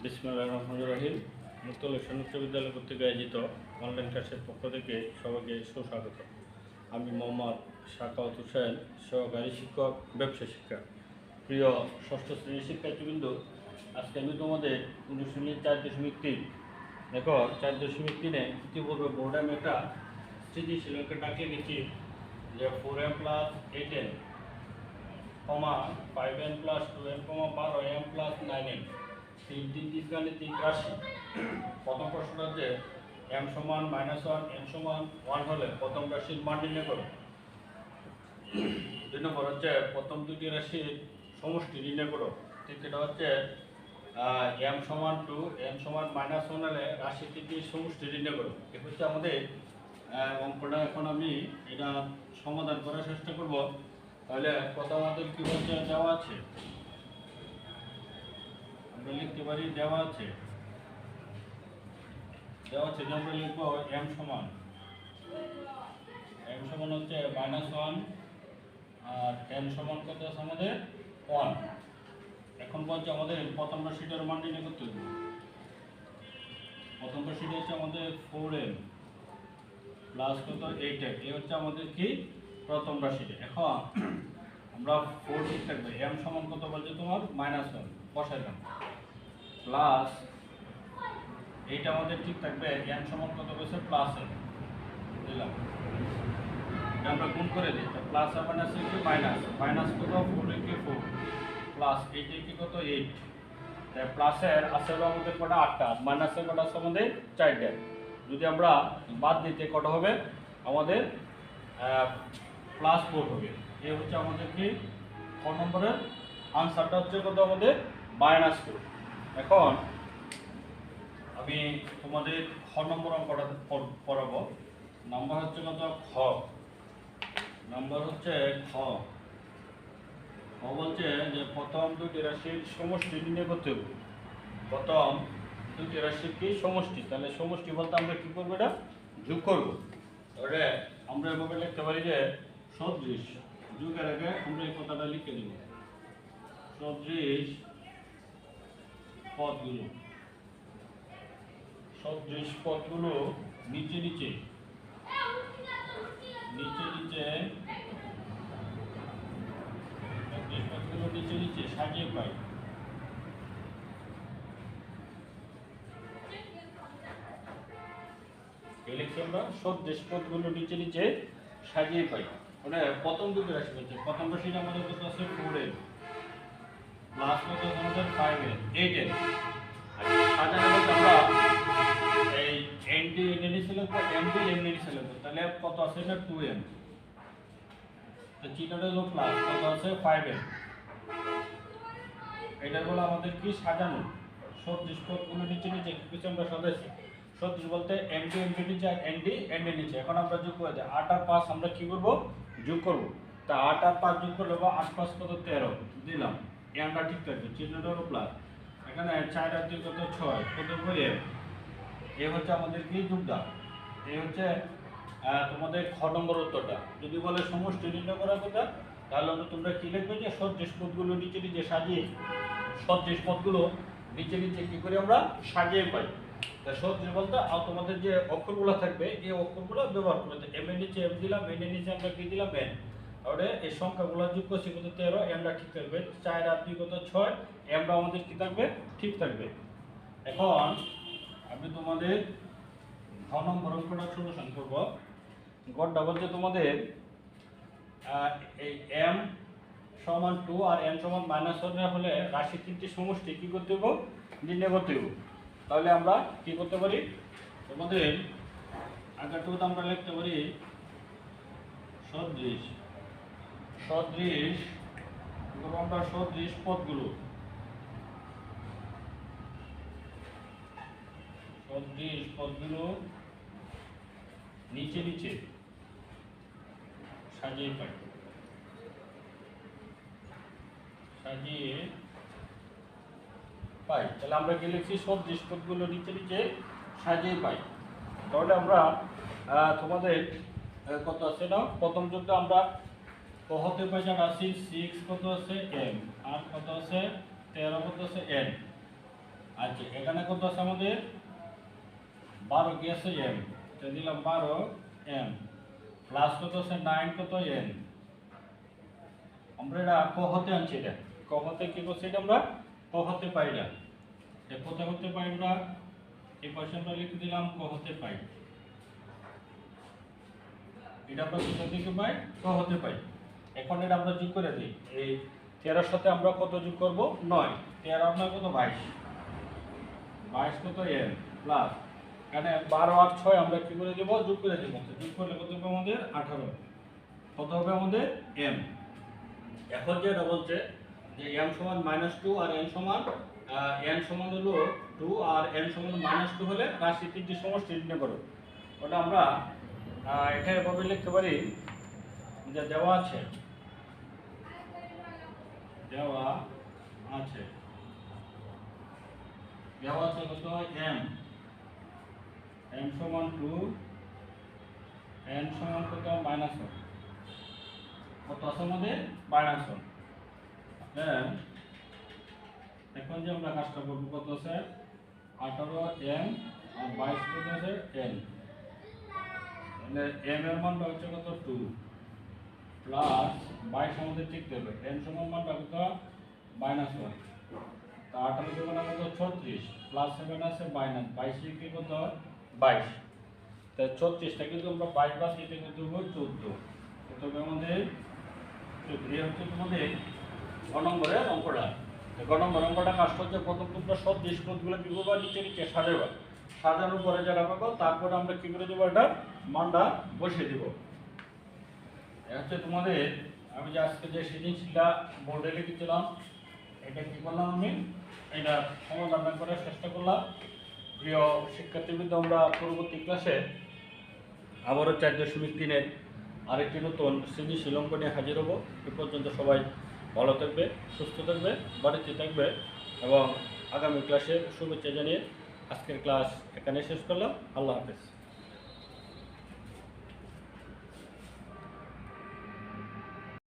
বিসমিল্লাহির রহমানির রহিম। মুক্ত লোকসান উচ্চ বিদ্যালয় কর্তৃক আয়োজিত অনলাইন ক্লাসের পক্ষ থেকে সবাইকে সুস্বাগত। আমি মোহাম্মদ শাকাওয়াত হোসেন, সহকারী শিক্ষক, ব্যবসা শিক্ষা। প্রিয় ষষ্ঠ শ্রেণীর শিক্ষার্থীবৃন্দ, আজকে আমি তোমাদের অনুশীলনী 4.3 দেখো 4.3 ইতিপূর্বে বোর্ডে আমি একটা স্থিতিশীল একটা ডাকে গেছি যে 4m + 8n, 5n + 2n, 12m + 9n তিনটি বীজগাণিতিক রাশি। প্রথম প্রশ্নটা যে m সমান -1 n সমান 1 হলে প্রথম রাশির মান নির্ণয় করো। দুই নম্বর হচ্ছে প্রথম দুটি রাশির সমষ্টি নির্ণয় করো। তৃতীয়টা হচ্ছে m সমান 2 n সমান -1 হলে রাশি তিনটির সমষ্টি নির্ণয় করো। এ হচ্ছে আমাদের অঙ্কটা। এখন আমি এটা সমাধান করার চেষ্টা করব। তাহলে প্রথম আমাদের কি বলছে দেওয়া আছে, আমরা লিখতে পারি দেওয়া আছে যে আমরা লিখবো m সমান হচ্ছে -1 আর n সমান কত আছে আমাদের 1। এখন বলছে আমাদের প্রথম রাশিটার মান নির্ণয় করতে হবে। প্রথম রাশিটা হচ্ছে আমাদের 4m প্লাস কত 8m, এই হচ্ছে আমাদের কি প্রথম রাশিটা। এখন আমরা 4 ঠিক থাকবে, m সমান কত বলছে তোমার -1 বসাইলাম, প্লাস এইটা আমাদের ঠিক থাকবে n সমান কত বলছে +n দিলাম, এটা আমরা গুণ করে দিই। প্লাস আর মাইনাস কি মাইনাস কত 4 কি 4 প্লাস 8 কি কত 8। তাই প্লাসের আছে হলো আমাদের কটা 8টা, মাইনাসের কটা আছে আমাদের 4টা। যদি আমরা বাদ দিতে কটা হবে আমাদের +4 হবে। এই হচ্ছে আমাদের কি 4 নম্বরের আনসারটা হচ্ছে কত আমাদের -4। এখন আমি তোমাদের খ নম্বর অঙ্কটা পড়াবো। নাম্বার হচ্ছে কত খ, নাম্বার হচ্ছে খ। খ বলছে যে প্রথম দুটি রাশির সমষ্টি নির্ণয় করতে হবে। প্রথম দুটি রাশির কি সমষ্টি, তাহলে সমষ্টি বলতে আমরা কি করবো, এটা যোগ করবো। তাহলে আমরা এভাবে লিখতে পারি যে সদৃশ, যোগের আগে আমরা এই কথাটা লিখে দিব, সদৃশ পদগুলো, সদৃশ পদগুলো নিচে নিচে সাজিয়ে পাই। আমরা সদৃশ পদগুলো নিচে নিচে সাজিয়ে পাই। মানে প্রথম দুটো রাশি বলছে, প্রথম রাশিটা আমাদের কত আছে 4m প্লাস কত আমাদের 5m 8m। সাজানো আমরা এই এনটি এনডি ছিল তো এমডি এমডি ছিল তো, তাহলে কত আছে না 2m, তো চিহ্নটা হলো প্লাস, কত আছে 5m। এটা হলো আমাদের কি সাজানো সদৃশ পদগুলো নিচে নিচে কিছু আমরা সাজাইছি। সদৃশ বলতে এমডি এমডি নিচে আর এনডি এনডি নিচে। এখন আমরা যোগ করে দিই 8 আর 5 আমরা কি করব যোগ করব। তা 8 আর 5 যোগ করলে 8 5 কত 13 দিলাম, এমটা ঠিক থাকবে, চিহ্নটা হলো প্লাস। এখানে 4 আর 2 কত 6 কত করে এই হচ্ছে আমাদের কি যোগদান। এই হচ্ছে তোমাদের খ নম্বর উত্তরটা। যদি বলে সমষ্টি নির্ণয় করার কথা, তাহলে তোমরা কি লিখবে যে সদৃশ পদগুলো নিচে নিচে সাজিয়ে, সদৃশ পদগুলো নিচে নিচে কি করে আমরা সাজিয়ে পাই। তা সদৃশ বলতে তোমাদের যে অক্ষরগুলো থাকবে এই অক্ষরগুলো ব্যবহার করতে, এম এর নিচে এম দিলাম, এন এর নিচে আমরা কি দিলাম এন। তাহলে এই সংখ্যাগুলো যোগ করছি কত 13, এমটা ঠিক থাকবে। 4 আর 2 কত 6, এমটা আমাদের কি থাকবে ঠিক থাকবে। এখন আমি তোমাদের ঘ নম্বর অঙ্কটা সলিউশন করব। গড়টা বলছে তোমাদের এই m সমান 2 আর n সমান -1 হলে রাশি তিনটি সমষ্টি কি করতে হবে নির্ণয় করতে হবে। তাহলে আমরা কি করতে পারি, তোমাদের আগেরটা আমরা লিখতে পারি সদৃশ, সদৃশ আমরা সদৃশ পদগুলো, সদৃশ পদগুলো নিচে নিচে সাজিয়ে পাই, সাজিয়ে পাই। তাহলে আমরা কি লিখছি সদৃশ পদগুলো নিচে নিচে সাজিয়ে পাই। তাহলে আমরা তোমাদের কত আছে না প্রথম যোগটা আমরা হতে পাই যা রাশি 6 কত আছে m আর কত আছে 13 কত আছে n। আচ্ছা এখানে কত আছে আমাদের 12 কি আছে এম, তো দিলাম 12 এম প্লাস কত আছে 9 কত এন। আমরা এটা ক হতে আনছি, এটা ক হতে কি করছি, এটা আমরা ক হতে পাই না, এটা কোথায় হতে পাই আমরা এই পাশে আমরা লিখে দিলাম ক হতে পাই, এটা আমরা কোথা থেকে পাই ক হতে পাই। এখন এটা আমরা যোগ করে দিই, এই 13 সাথে আমরা কত যোগ করব 9, 13 আপনার কত 22, 22 কত এন প্লাস এখানে 12 আর 6 আমরা কি করে দেব যোগ করে দেব, যোগ করলে কত হবে আমাদের 18, কত হবে আমাদের এম। এখন যেটা বলছে যে m সমান -2 আর n সমান হলো 2 আর n সমান -2 হলে রাশি তিনটি সমষ্টি নির্ণয় করো। ওটা আমরা এটা এভাবে লিখতে পারি যে দেওয়া আছে কত m সমান 2, n সমান কত -1, কত আছে আমাদের -1। এখন যে আমরা কাজটা করবো কত আছে 18 এম আর 22 কত আছে এন, তাহলে এম এর মানটা হচ্ছে কত 2 প্লাস 22 আমাদের ঠিক দেবে, এন সমান মানটা কত -1, তা 18 দেবে না কত 36 প্লাস 7 আছে -22 কি কত 22, তাই 36টা কিন্তু আমরা 22 বাদ দিতে কিন্তু 14, কত হবে আমাদের 14। এই হচ্ছে তোমাদের গ নম্বরের অঙ্কটা। গ নম্বর অঙ্কটা কাজ করছে প্রথম তোমরা সদৃশ পদগুলো কি করবা নিচে নিচে সাজাবা, সাজানোর পরে যারা পাবো তারপরে আমরা কি করে দেবো এটা মানটা বসিয়ে দেবো। হচ্ছে তোমাদের আমি যে আজকে যে সৃজনশীলটা বোর্ডে লিখেছিলাম এটা কি করলাম আমি এটা সমাধান করার চেষ্টা করলাম। প্রিয় শিক্ষার্থীবৃন্দ আমরা পরবর্তী ক্লাসে আবারও 4.3-এর আরেকটি নতুন সৃজনশীল অঙ্ক নিয়ে হাজির হবো। এ পর্যন্ত সবাই ভালো থাকবে, সুস্থ থাকবে, বাড়িতে থাকবে এবং আগামী ক্লাসে শুভেচ্ছা জানিয়ে আজকের ক্লাস এখানে শেষ করলাম। আল্লাহ হাফেজ।